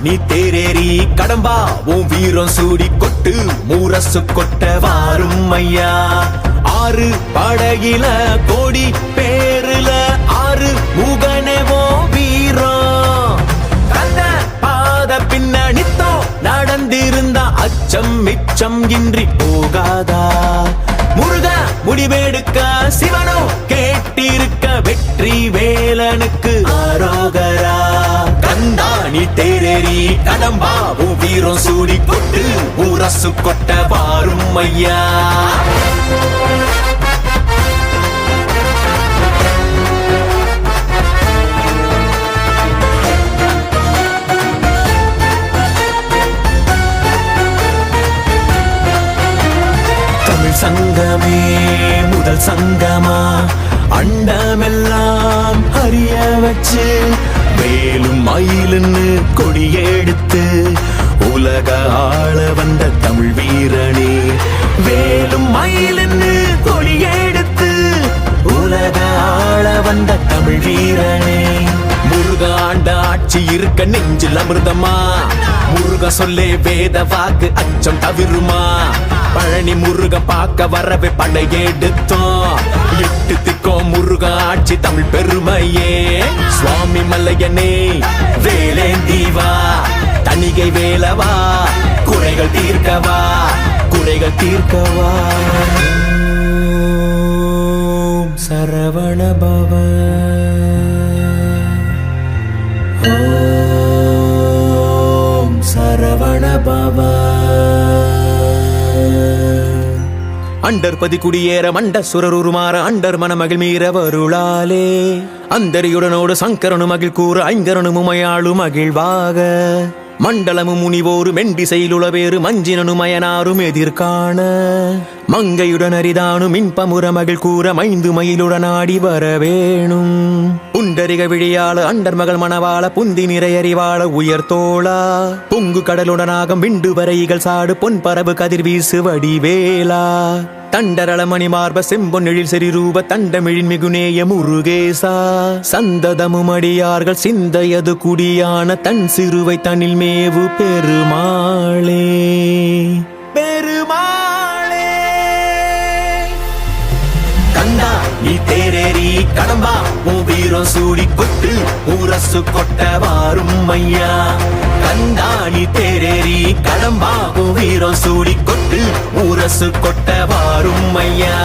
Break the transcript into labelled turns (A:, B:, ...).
A: நீ தேரேறி கடம்பா உன் வீரம் சூடி கொட்டு மூரசு கொட்ட வாரும் ஐயா. ஆறு படகில கோடி பேருல ஆறு முகனவோ வீரம் கந்த பாத பின்னணித்தோ நடந்திருந்த அச்சம் மிச்சம் இன்றி போகாதா. முருக முடிவெடுக்க சிவனோ கேட்டிருக்க வெற்றி வேலனுக்கு ஆரோகரா. கந்தாணி தேரேறி கடம்பாவும் வீரம் சூடி கொட்டு ஊரசு கொட்ட வாரும் ஐயா. சங்கமே முதல் சங்கமா அண்டமெல்லாம் அறிய வச்சு வேலும் மயிலுன்னு கொடியெடுத்து உலக ஆள வந்த தமிழ் வீரனே. வேலும் மயிலுன்னு கொடியெடுத்து உலக ஆள வந்த தமிழ் வீரனே. முருக ஆண்ட ஆட்சி இருக்க நெஞ்சில் அமிர்தமா முருக சொல்லே வேத வாக்கு அச்சம் தவிருமா. பழனி முருக பார்க்க வரவே படையெடுத்தோம் எட்டு திக்கோ முருக ஆட்சி தமிழ் பெருமையே. சுவாமி மல்லையனே வேலேந்தீவா தணிகை வேலவா குறைகள் தீர்க்கவா குறைகள் தீர்க்கவா. சரவண பவ ஓம் சரவண பவ. அண்டர்பதி குடியேற மண்ட சுரருமாற அண்டர் மனமகிழ் மீற வருளாலே அந்தரியுடனோடு சங்கரனு மகிழ் கூற ஐங்கரனு முமையாளு மகிழ்வாக. மண்டலமு முனிவோரு மெண்டிசையிலுளவேறு மஞ்சினனு மயனாரும் எதிர்காண மங்கையுடன் அரிதானு மின்பமுற மகிழ் கூற மைந்து மயிலுடன் ஆடி வரவேணும். புண்டரிக விழியாள அண்டர் மகள் மணவாள புந்தி நிறையறிவாள உயர்த்தோளா பொங்கு கடலுடனாகம் விண்டு வரைகள் சாடு பொன் பரவு கதிர் வீசு வடிவேலா. தண்டரளமணி மார்ப செம்பொன்னெழில் செறிரூப தண்டமிழின் மிகுநேய முருகேசா. சந்ததமும் அடியார்கள் சிந்தையது குடியான தன் சிறுவை தனில் மேவு பெருமாளே பெருமாளே. கந்தா நீ தேரேறி கடம்பா உன் வீரம் சூடி கொட்டு ஊரசு கொட்ட வாரும் ஐயா. கந்தாணி தேரேறி கடம்பா உன் வீரம் சூடி கொட்டு ஊரசு கொட்ட வாரும் ஐயா.